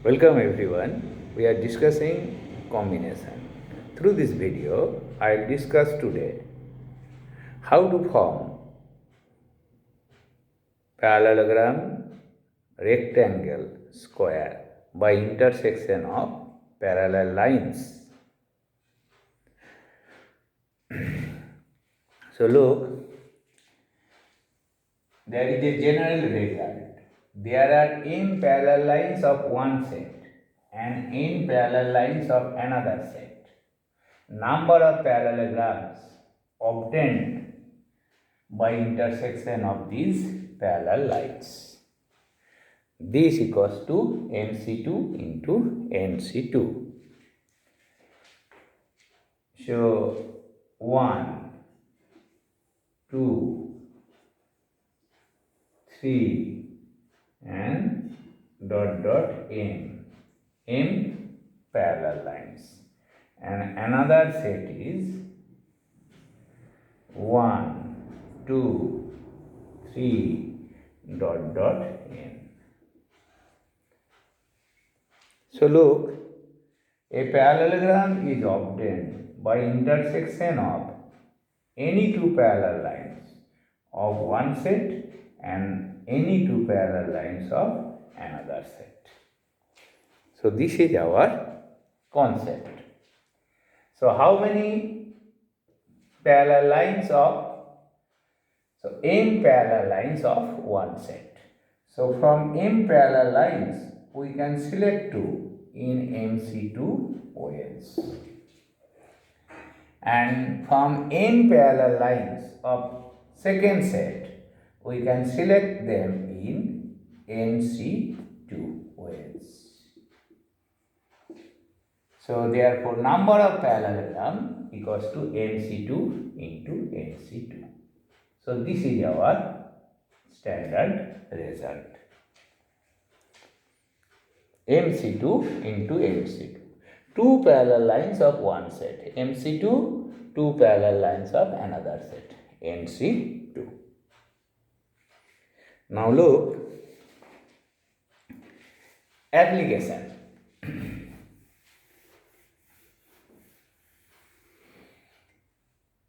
Welcome everyone. We are discussing combination. Through this video, I'll discuss today how to form parallelogram, rectangle, square by intersection of parallel lines. So look, there is a general result. There are n parallel lines of one set and n parallel lines of another set. Number of parallelograms obtained by intersection of these parallel lines. This equals to MC2 into MC2. So 1, 2, 3 and m parallel lines, and another set is 1, 2, 3 n. So look, a parallelogram is obtained by intersection of any two parallel lines of one set and any two parallel lines of another set. So this is our concept. So how many parallel lines of, so m parallel lines of one set. So from m parallel lines we can select two in MC2 ways. And from n parallel lines of second set we can select them in NC2 ways. So therefore number of parallelogram equals to MC2 into NC2. So this is our standard result. MC2 into NC2. Two parallel lines of one set. MC2, two parallel lines of another set. NC2. Now look, application.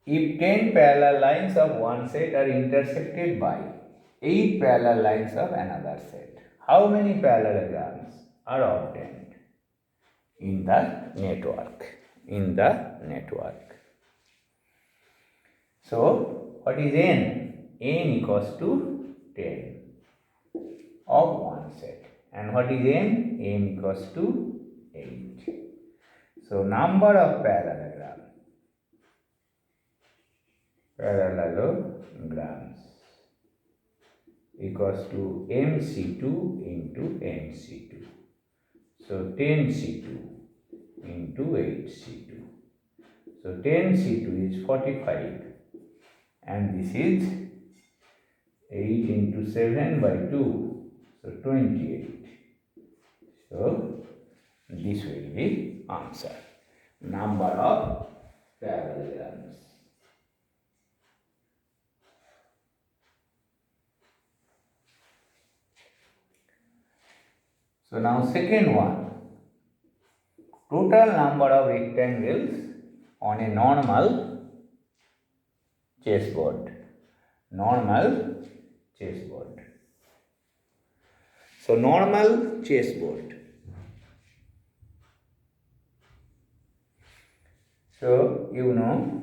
If 10 parallel lines of one set are intersected by 8 parallel lines of another set, how many parallelograms are obtained in the network? So what is n? N equals to 10 of one set. And what is n? N equals to 8. So number of parallelograms equals to MC2 into NC2. So 10C2 into 8C2. So 10C2 is 45 and this is 8 into 7 by 2, so 28. So this will be answer. Number of parallelograms. So now second one, total number of rectangles on a normal chessboard. So normal chessboard. So you know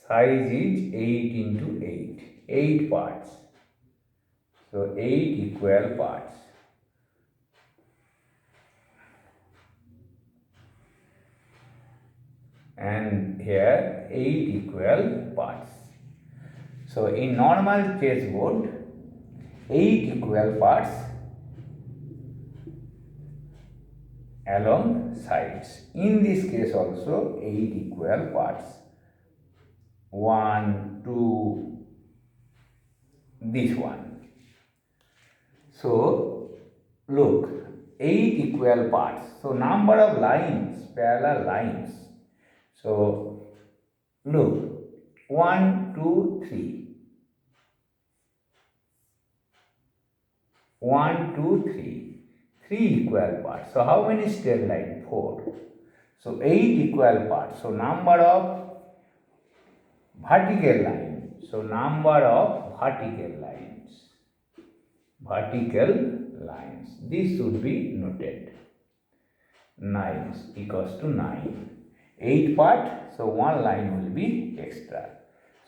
size is 8 into 8, 8 parts. So 8 equal parts. And here 8 equal parts. So in normal chessboard, 8 equal parts along sides. In this case also 8 equal parts. 1, 2, this one. So look, 8 equal parts. So number of lines, parallel lines. So look, 1, 2, 3. 1, 2, 3. 3 equal parts. So how many straight lines? 4. So 8 equal parts. So number of vertical lines. So number of vertical lines. Vertical lines. This should be noted. 9 equals to 9. 8 part. So one line will be extra.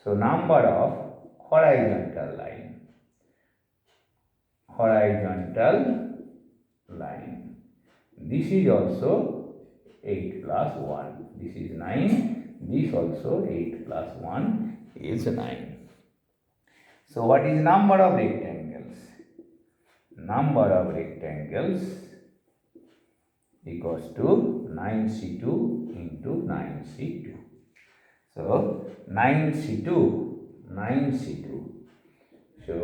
So number of horizontal line. Horizontal line. This is also 8 plus 1. This is 9. This also 8 plus 1 is 9. So what is number of rectangles? Number of rectangles equals to 9c2 into 9c2. So 9c2. So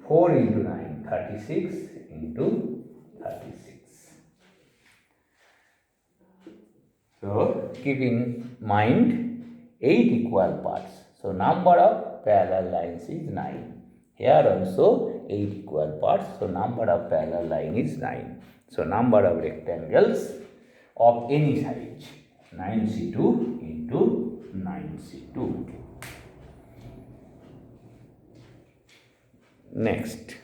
4 into 9, 36 into 36. So keep in mind 8 equal parts. So number of parallel lines is 9. Here also 8 equal parts. So number of parallel line is 9. So number of rectangles of any size 9c2 into 9c2. Next.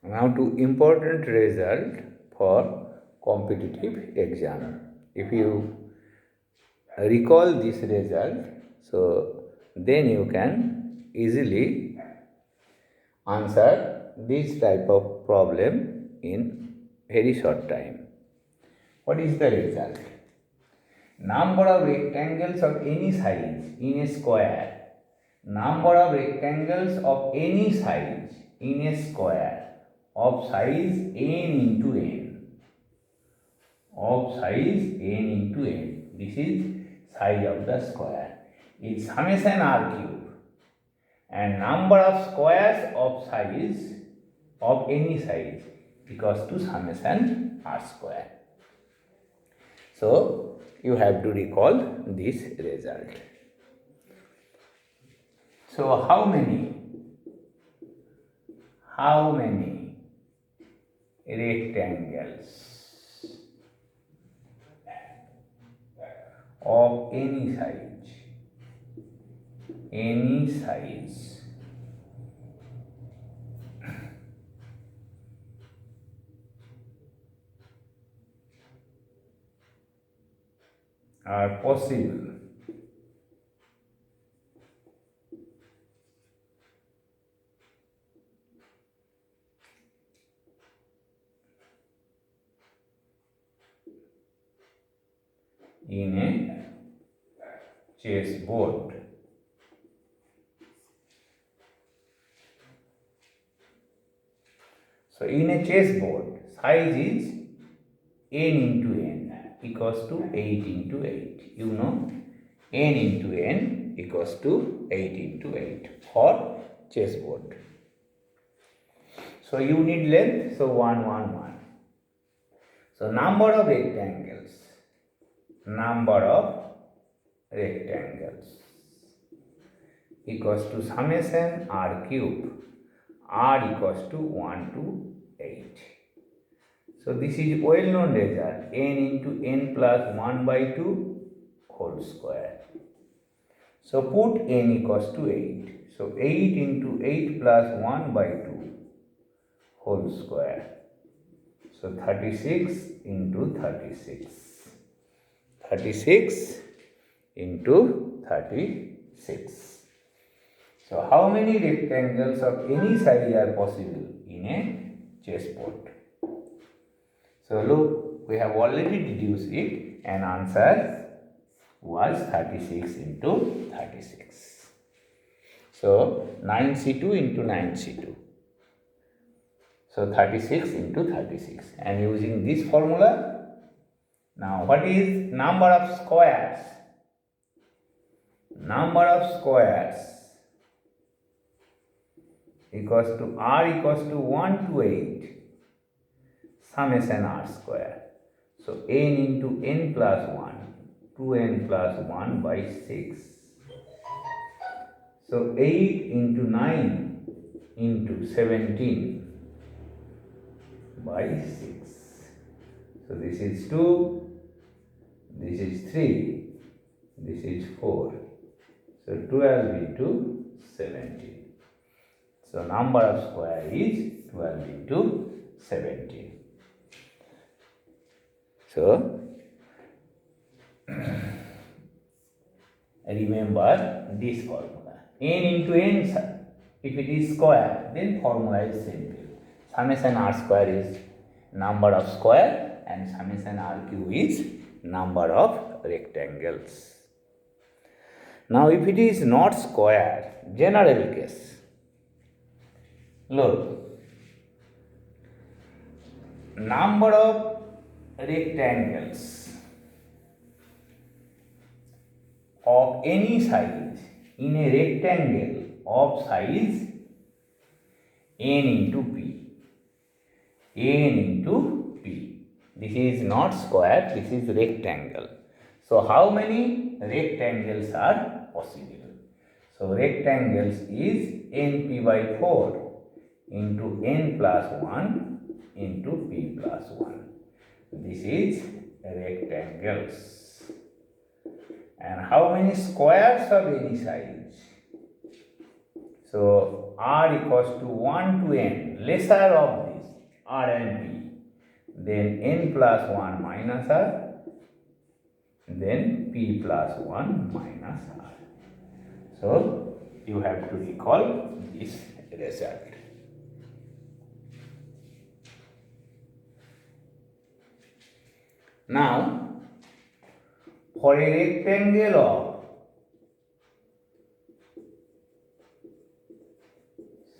Now to important result for competitive exam. If you recall this result, so then you can easily answer this type of problem in very short time. What is the result? Number of rectangles of any size in a square. Number of rectangles of any size in a square of size n into n. Of size n into n. This is size of the square. Is summation r cube. And number of squares of size of any size equals to summation r square. So you have to recall this result. So how many rectangles of any size are possible in a chessboard? So in a chessboard, size is n into n equals to 8 into 8. You know, n into n equals to 8 into 8 for chessboard. So you need length, so 1, 1, 1. So number of rectangles equals to summation r cube. R equals to 1 to 8. So this is well known result, n into n plus 1 by 2 whole square. So put n equals to 8. So 8 into 8 plus 1 by 2 whole square. So 36 into 36. 36 into 36. So how many rectangles of any size are possible in a chessboard? So look, we have already deduced it, and answer was 36 into 36. So 9c2 into 9c2. So 36 into 36. And using this formula, now what is number of squares? Number of squares equals to r equals to 1 to 8 summation r square. So n into n plus 1 2n plus 1 by 6. So 8 into 9 into 17 by 6. So this is 2, this is 3, this is 4. So 12 into 17. So number of square is 12 into 17. So remember this formula. N into n, if it is square, then formula is simple. Summation r square is number of square and summation r cube is number of rectangles. Now if it is not square, general case, look, number of rectangles of any size in a rectangle of size n into p. N into p. This is not square, this is rectangle. So how many rectangles are possible? So rectangles is np by 4 into n plus 1 into p plus 1. This is rectangles. And how many squares of any size? So r equals to 1 to n, lesser of this, r and p. Then n plus 1 minus r, then p plus 1 minus r. So you have to recall this result. Now, for a rectangle of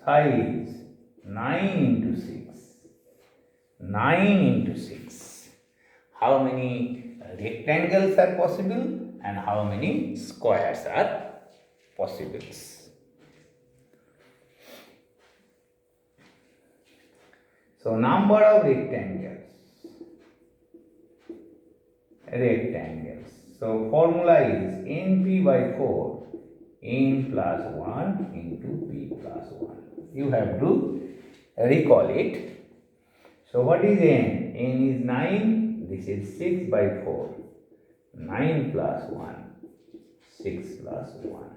size 9 into 6, 9 into 6, how many rectangles are possible and how many squares are possible? So number of rectangles. So formula is np by 4, n plus 1 into p plus 1. You have to recall it. So what is n? N is 9, this is 6 by 4. 9 plus 1, 6 plus 1.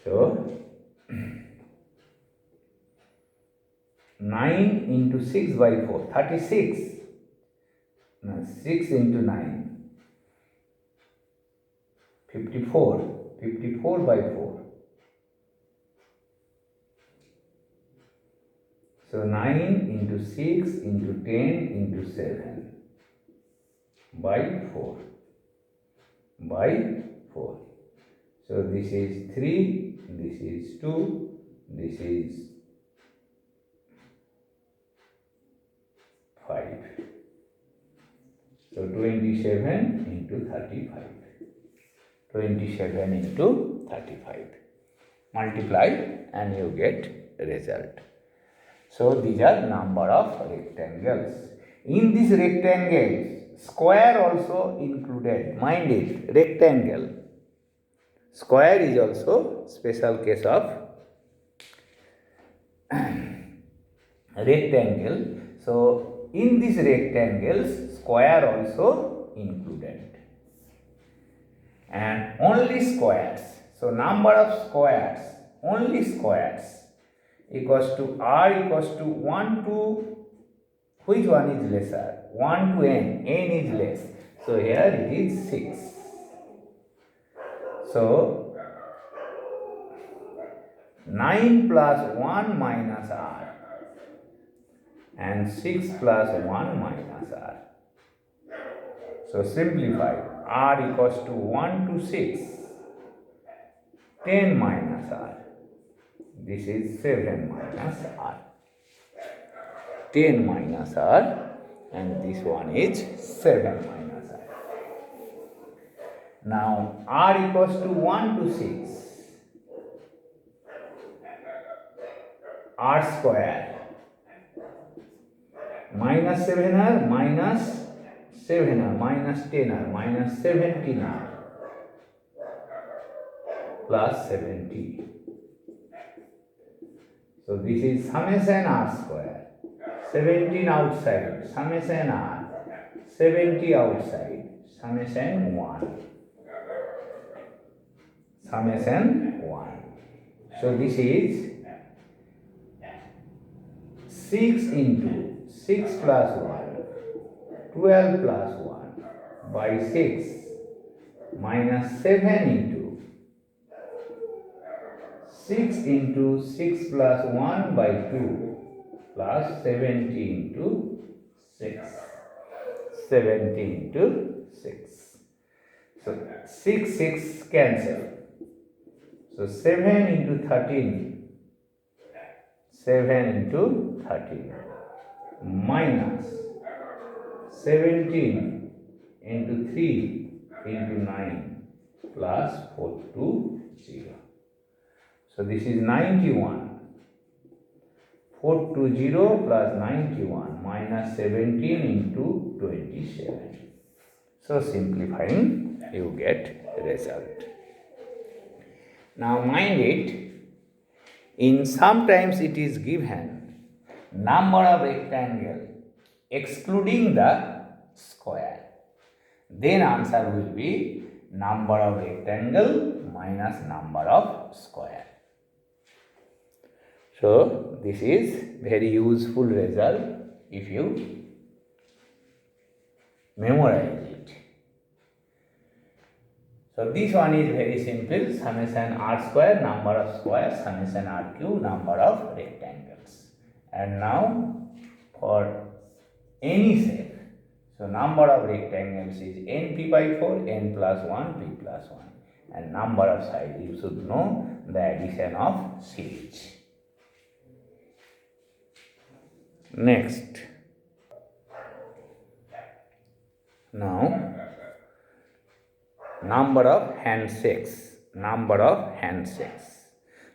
So 9 into 6 by 4, 36. Now 6 into 9, 54. 54 by 4. So 9 into 6 into 10 into 7 by 4. By 4. So this is 3, this is 2, this is 5. So 27 into 35. 27 into 35. Multiply and you get result. So these are number of rectangles. In this rectangle, square also included. Mind it, rectangle. Square is also special case of rectangle. So in this rectangles, square also included. And only squares. So number of squares, only squares equals to r equals to 1 to, which one is lesser? 1 to n is less. So here it is 6. So 9 plus 1 minus r and 6 plus 1 minus r. So simplify, r equals to 1 to 6, 10 minus r. This is 7 minus r. 10 minus r and this one is 7 minus r. Now r equals to 1 to 6, r square minus 7r minus 7r minus 10r minus 17r plus 70. So this is summation r square. 17 outside, summation r. 70 outside, summation 1. Summation 1. So this is 6 into 6 plus 1, 12 plus 1 by 6 minus 7 into 6 into 6 plus 1 by 2 plus 70 into 6. 70 into 6. So 6 cancel. So 7 into 13. 7 into 13 minus 17 into 3 into 9 plus 4 to 0. So this is 91. 4 to 0 plus 91 minus 17 into 27. So simplifying, you get result. Now mind it, in sometimes it is given number of rectangle excluding the square. Then answer will be number of rectangle minus number of square. So this is very useful result if you memorize it. So this one is very simple, summation r square, number of squares, summation r cube, number of rectangles. And now for any shape, so number of rectangles is n p by 4, n plus 1, p plus 1. And number of sides, you should know the addition of series. Next, now number of handshakes. Number of handshakes.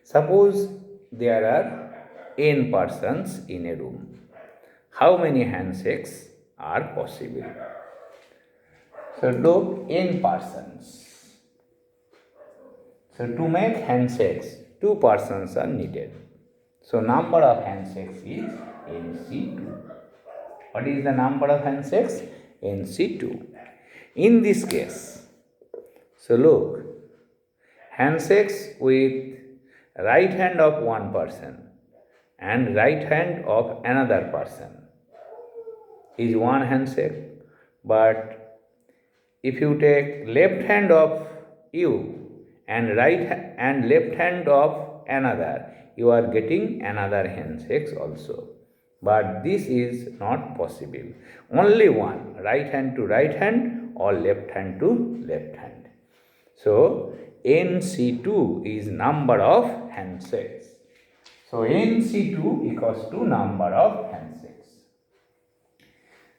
Suppose there are n persons in a room. How many handshakes are possible? So look, n persons. So to make handshakes, 2 persons are needed. So number of handshakes is NC2. What is the number of handshakes? NC2. In this case, so look, handshakes with right hand of one person and right hand of another person is one handshake. But if you take left hand of you and right and left hand of another, you are getting another handshakes also. But this is not possible. Only one, right hand to right hand or left hand to left hand. So NC2 is number of handshakes. So NC2 equals to number of handshakes.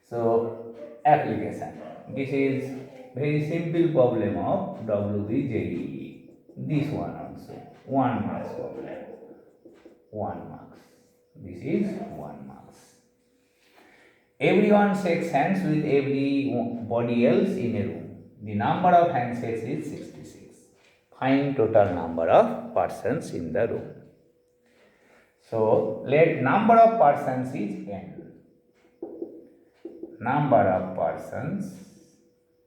So application. This is very simple problem of Wbjee. This one also 1 marks problem. 1 marks. This is 1 marks. Everyone shakes hands with everybody else in a room. The number of handshakes is 66. Find total number of persons in the room. So let number of persons is n. Number of persons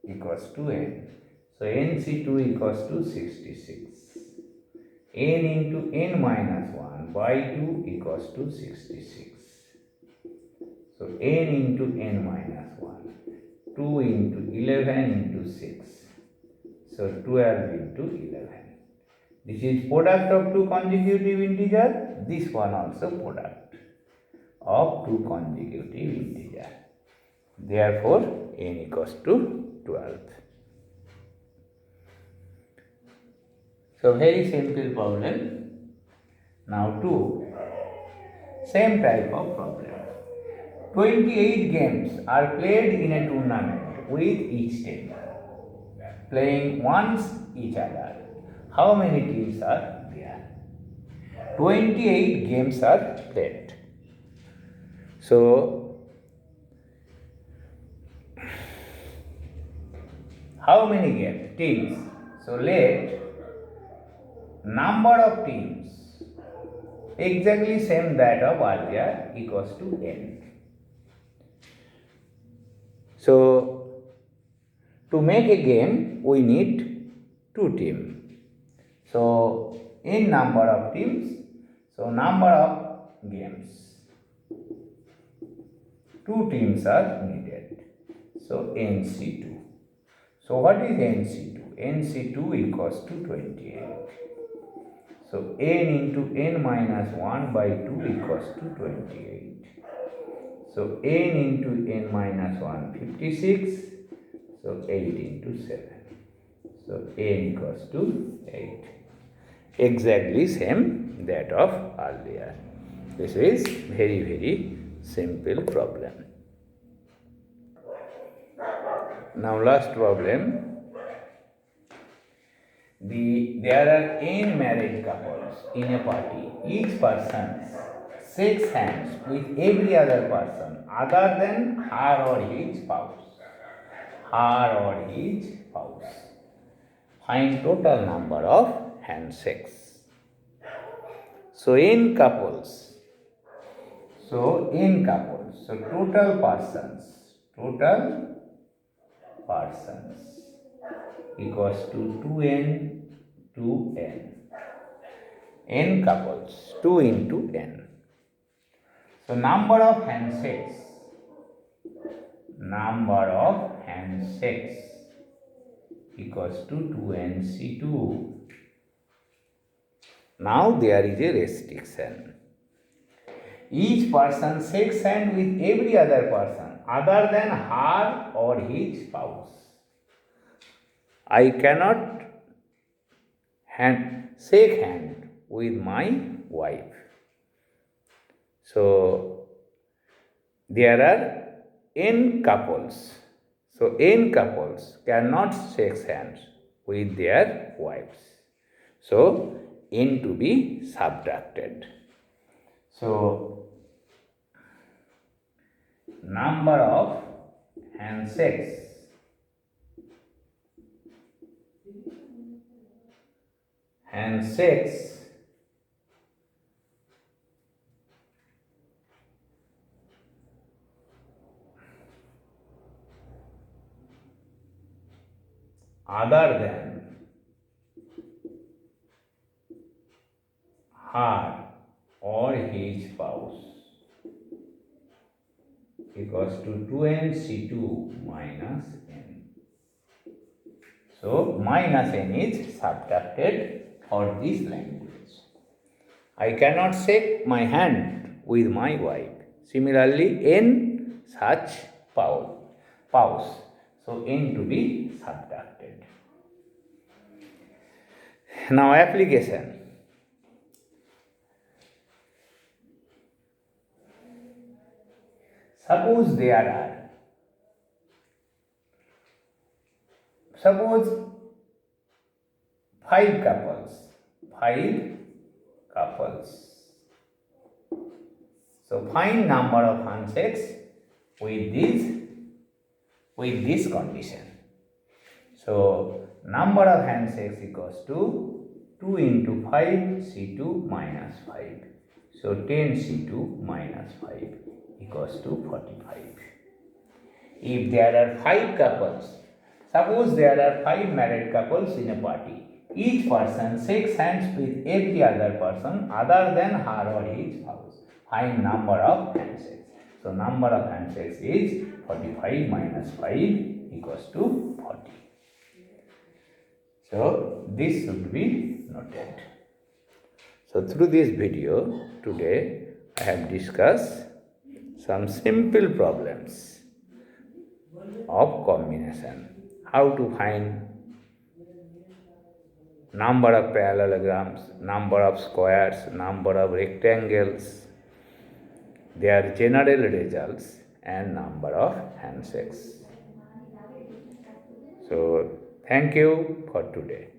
equals to n. So NC2 equals to 66. N into n minus 1 by 2 equals to 66. So n into n minus 1. 2 into 11 into 6. So 12 into 11. This is product of 2 consecutive integers. This one also product of 2 consecutive integers. Therefore, n equals to 12. So very simple problem. Now to same type of problem. 28 games are played in a tournament with each team playing once each other. How many teams are there? 28 games are played. So How many games? Teams. So let number of teams exactly same that of earlier equals to n. So to make a game we need two teams. So in number of teams, so number of games. Two teams are needed. So NC2. So what is NC2? NC2 equals to 28. So n into n minus 1 by 2 equals to 28. So n into n minus 1, 56. So 8 into 7. So n equals to 8. Exactly same that of earlier. This is very simple problem. Now last problem. There are n married couples in a party. Each person shakes hands with every other person other than her or his spouse. Her or his spouse. Find total number of handshakes. So in couples. So total persons equals to 2n to n. N couples, 2 into n. So number of handshakes equals to 2nc2. Now there is a restriction. Each person shakes hand with every other person other than her or his spouse. I cannot shake hand with my wife. So there are n couples. So n couples cannot shake hands with their wives. So n to be subtracted. So number of handshakes other than her or his spouse equals to 2nc2 minus n. So minus n is subtracted for this language. I cannot shake my hand with my wife. Similarly, n such spouse. So n to be subtracted. Now application. Suppose five couples. So find number of handshakes with this condition. So number of handshakes equals to 2 into 5 C2 minus 5. So 10 C2 minus 5 equals to 45. If there are 5 couples, suppose there are 5 married couples in a party. Each person shakes hands with every other person other than her or his spouse. Find number of handshakes. So number of handshakes is 45 minus 5 equals to 40. So this should be noted. So through this video today I have discussed some simple problems of combination. How to find number of parallelograms, number of squares, number of rectangles, their general results and number of handshakes. So thank you for today.